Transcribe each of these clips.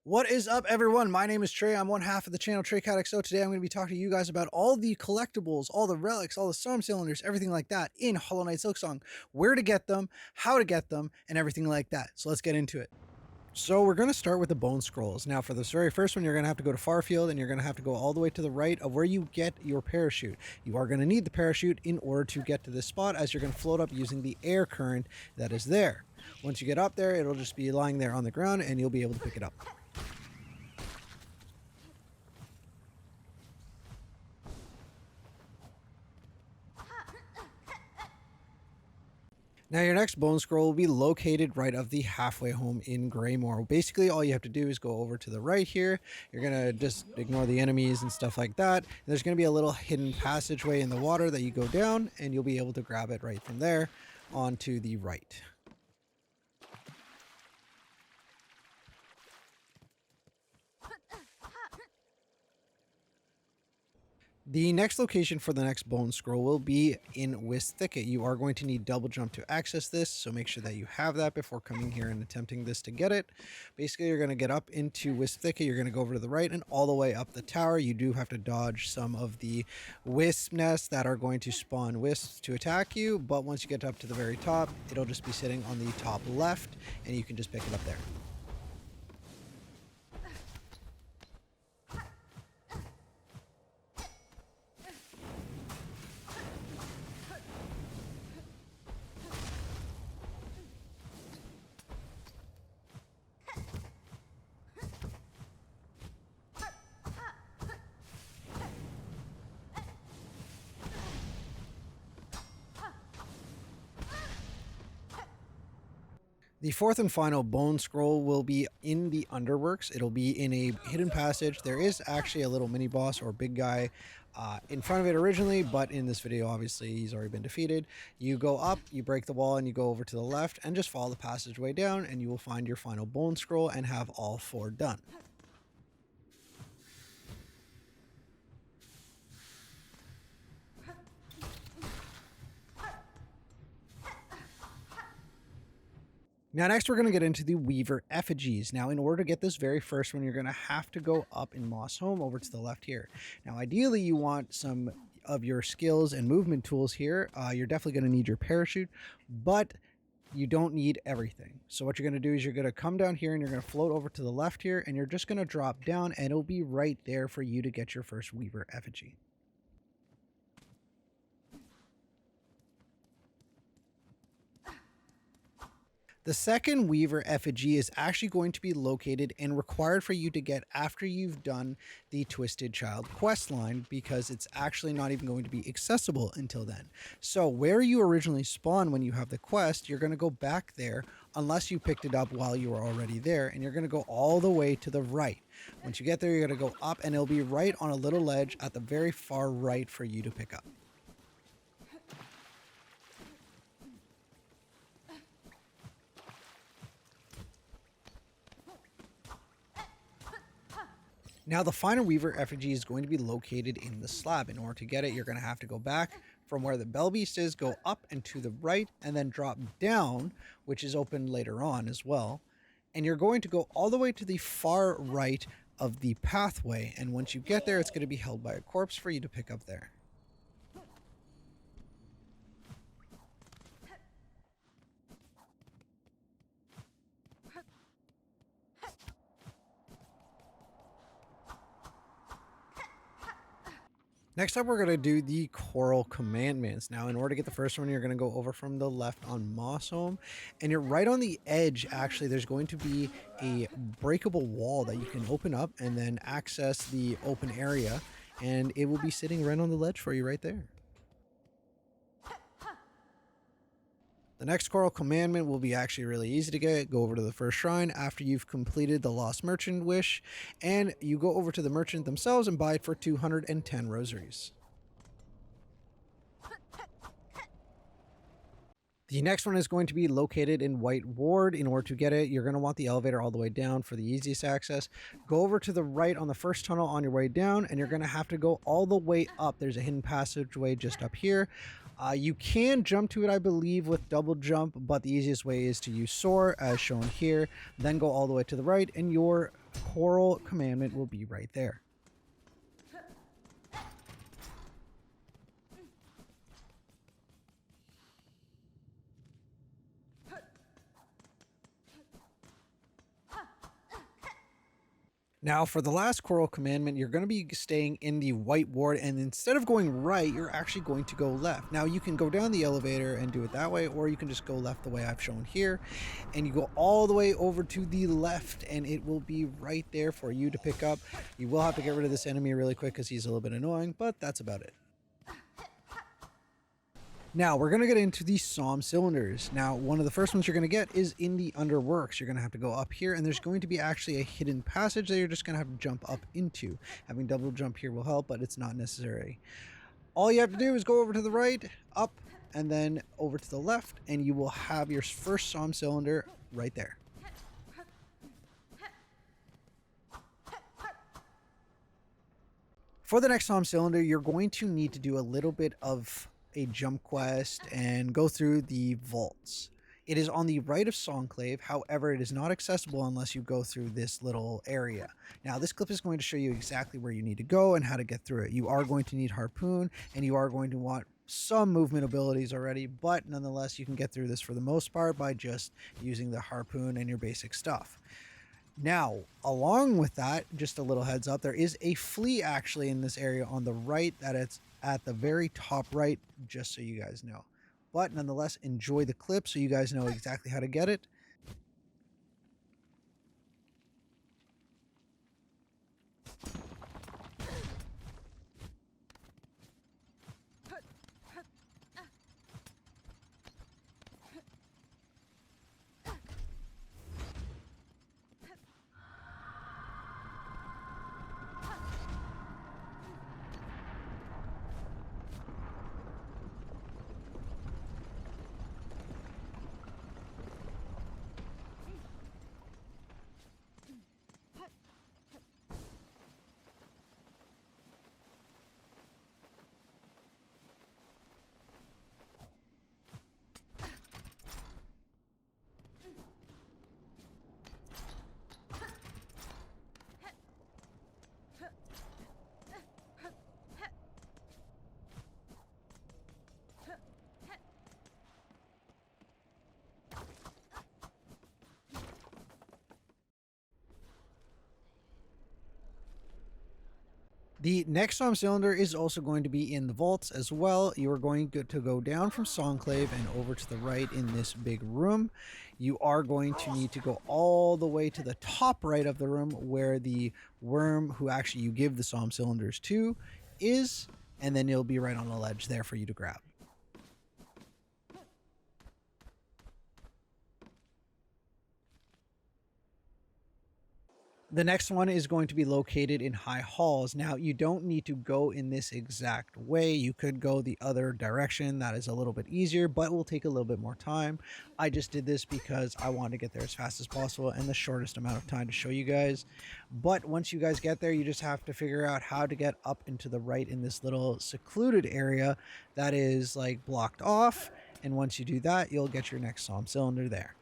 What is up, everyone? My name is Trey. I'm one half of the channel Trey XO. Today I'm going to be talking to you guys about all the collectibles, all the relics, all the storm cylinders, everything like that in Hollow Knight Silksong. Where to get them, how to get them, and everything like that. So let's get into it. So we're going to start with the bone scrolls. Now for this very first one, you're going to have to go to Farfield and you're going to have to go all the way to the right of where you get your parachute. You are going to need the parachute in order to get to this spot, as you're going to float up using the air current that is there. Once you get up there, it'll just be lying there on the ground and you'll be able to pick it up. Now your next bone scroll will be located right of the halfway home in Greymoor. Basically all you have to do is go over to the right here. You're going to just ignore the enemies and stuff like that. And there's going to be a little hidden passageway in the water that you go down, and you'll be able to grab it right from there onto the right. The next location for the next bone scroll will be in Wisp Thicket. You are going to need double jump to access this, so make sure that you have that before coming here and attempting this to get it. Basically, you're going to get up into Wisp Thicket, you're going to go over to the right and all the way up the tower. You do have to dodge some of the wisp nests that are going to spawn wisps to attack you, but once you get up to the very top, it'll just be sitting on the top left, and you can just pick it up there. The fourth and final bone scroll will be in the Underworks. It'll be in a hidden passage. There is actually a little mini boss or big guy in front of it originally, but in this video, obviously, he's already been defeated. You go up, you break the wall, and you go over to the left and just follow the passageway down, and you will find your final bone scroll and have all four done. Now next we're going to get into the Weaver Effigies. Now in order to get this very first one, you're going to have to go up in Moss Home over to the left here. Now ideally you want some of your skills and movement tools here. You're definitely going to need your parachute, but you don't need everything. So what you're going to do is you're going to come down here and you're going to float over to the left here, and you're just going to drop down and it'll be right there for you to get your first Weaver Effigy. The second Weaver Effigy is actually going to be located and required for you to get after you've done the Twisted Child quest line, because it's actually not even going to be accessible until then. So where you originally spawn when you have the quest, you're going to go back there unless you picked it up while you were already there, and you're going to go all the way to the right. Once you get there, you're going to go up and it'll be right on a little ledge at the very far right for you to pick up. Now the final Weaver Effigy is going to be located in the slab. In order to get it, you're going to have to go back from where the Bell Beast is, go up and to the right, and then drop down, which is open later on as well. And you're going to go all the way to the far right of the pathway. And once you get there, it's going to be held by a corpse for you to pick up there. Next up, we're going to do the Choral Commandments. Now, in order to get the first one, you're going to go over from the left on Moss Home, and you're right on the edge. Actually, there's going to be a breakable wall that you can open up and then access the open area, and it will be sitting right on the ledge for you right there. The next Choral Commandment will be actually really easy to get. Go over to the first shrine after you've completed the Lost Merchant wish, and you go over to the merchant themselves and buy it for 210 rosaries. The next one is going to be located in White Ward. In order to get it, you're going to want the elevator all the way down for the easiest access. Go over to the right on the first tunnel on your way down, and you're going to have to go all the way up. There's a hidden passageway just up here. You can jump to it, I believe, with double jump, but the easiest way is to use soar, as shown here. Then go all the way to the right, and your Choral Commandment will be right there. Now, for the last Choral Commandment, you're going to be staying in the white ward, and instead of going right, you're actually going to go left. Now, you can go down the elevator and do it that way, or you can just go left the way I've shown here, and you go all the way over to the left, and it will be right there for you to pick up. You will have to get rid of this enemy really quick because he's a little bit annoying, but that's about it. Now, we're going to get into the Psalm cylinders. Now, one of the first ones you're going to get is in the Underworks. You're going to have to go up here, and there's going to be actually a hidden passage that you're just going to have to jump up into. Having double jump here will help, but it's not necessary. All you have to do is go over to the right, up, and then over to the left, and you will have your first Psalm cylinder right there. For the next Psalm cylinder, you're going to need to do a little bit of a jump quest and go through the vaults. It is on the right of Songclave, however it is not accessible unless you go through this little area. Now this clip is going to show you exactly where you need to go and how to get through it. You are going to need Harpoon, and you are going to want some movement abilities already, but nonetheless you can get through this for the most part by just using the Harpoon and your basic stuff. Now, along with that, just a little heads up, there is a flea actually in this area on the right that it's at the very top right, just so you guys know. But nonetheless, enjoy the clip so you guys know exactly how to get it. The next Psalm cylinder is also going to be in the vaults as well. You are going to go down from Songclave and over to the right in this big room. You are going to need to go all the way to the top right of the room where the worm who actually you give the Psalm cylinders to is, and then you'll be right on the ledge there for you to grab. The next one is going to be located in High Halls. Now, you don't need to go in this exact way. You could go the other direction. That is a little bit easier, but will take a little bit more time. I just did this because I wanted to get there as fast as possible and the shortest amount of time to show you guys. But once you guys get there, you just have to figure out how to get up into the right in this little secluded area that is like blocked off. And once you do that, you'll get your next Psalm cylinder there.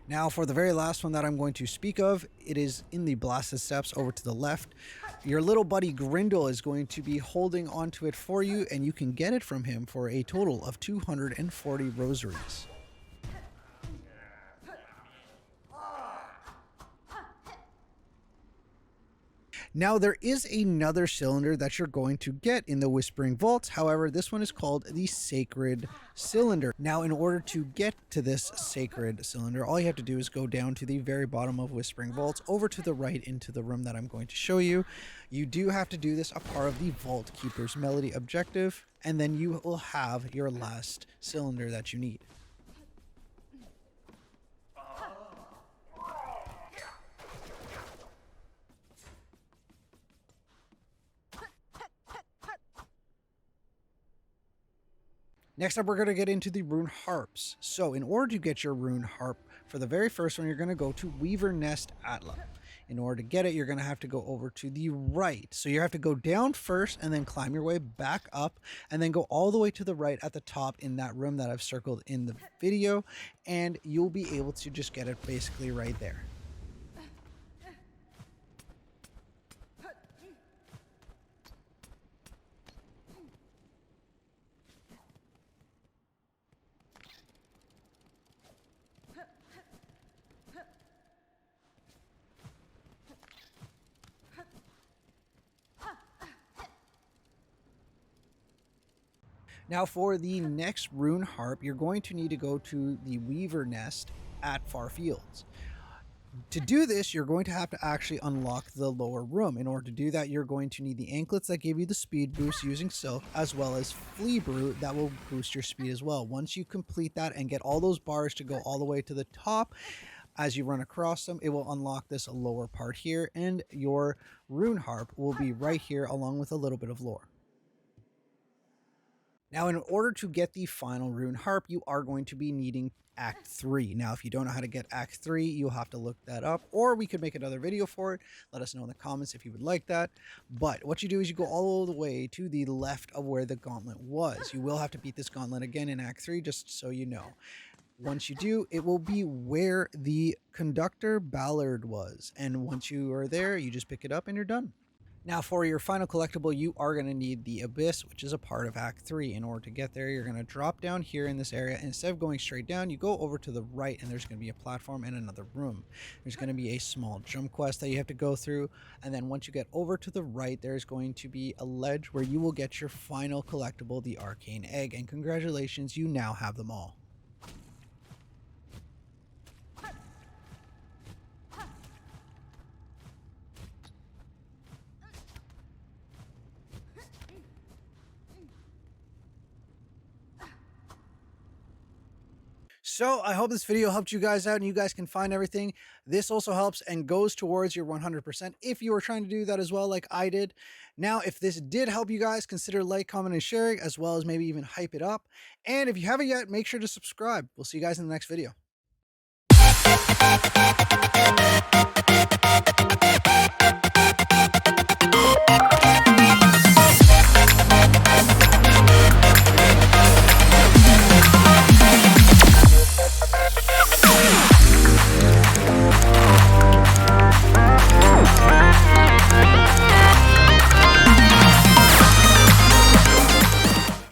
Now for the very last one that I'm going to speak of, it is in the blasted steps over to the left. Your little buddy Grindel is going to be holding onto it for you, and you can get it from him for a total of 240 rosaries. Now there is another cylinder that you're going to get in the Whispering Vaults. However, this one is called the Sacred Cylinder. Now, in order to get to this Sacred Cylinder, all you have to do is go down to the very bottom of Whispering Vaults, over to the right into the room that I'm going to show you. You do have to do this a part of the Vault Keeper's Melody objective, and then you will have your last cylinder that you need. Next up, we're going to get into the Rune Harps. So in order to get your Rune Harp, for the very first one, you're going to go to Weaver Nest Atla. In order to get it, you're going to have to go over to the right. So you have to go down first and then climb your way back up and then go all the way to the right at the top in that room that I've circled in the video, and you'll be able to just get it basically right there. Now for the next Rune Harp, you're going to need to go to the Weaver Nest at Far Fields. To do this, you're going to have to actually unlock the lower room. In order to do that, you're going to need the anklets that give you the speed boost using silk, as well as flea brew that will boost your speed as well. Once you complete that and get all those bars to go all the way to the top, as you run across them, it will unlock this lower part here, and your Rune Harp will be right here along with a little bit of lore. Now, in order to get the final Rune Harp, you are going to be needing Act 3. Now, if you don't know how to get Act 3, you'll have to look that up, or we could make another video for it. Let us know in the comments if you would like that. But what you do is you go all the way to the left of where the gauntlet was. You will have to beat this gauntlet again in Act 3, just so you know. Once you do, it will be where the conductor Ballard was. And once you are there, you just pick it up and you're done. Now for your final collectible, you are going to need the Abyss, which is a part of Act 3. In order to get there, you're going to drop down here in this area. And instead of going straight down, you go over to the right, and there's going to be a platform and another room. There's going to be a small jump quest that you have to go through. And then once you get over to the right, there's going to be a ledge where you will get your final collectible, the Arcane Egg. And congratulations, you now have them all. So I hope this video helped you guys out and you guys can find everything. This also helps and goes towards your 100% if you are trying to do that as well, like I did. Now, if this did help you guys, consider like, comment, and sharing, as well as maybe even hype it up. And if you haven't yet, make sure to subscribe. We'll see you guys in the next video.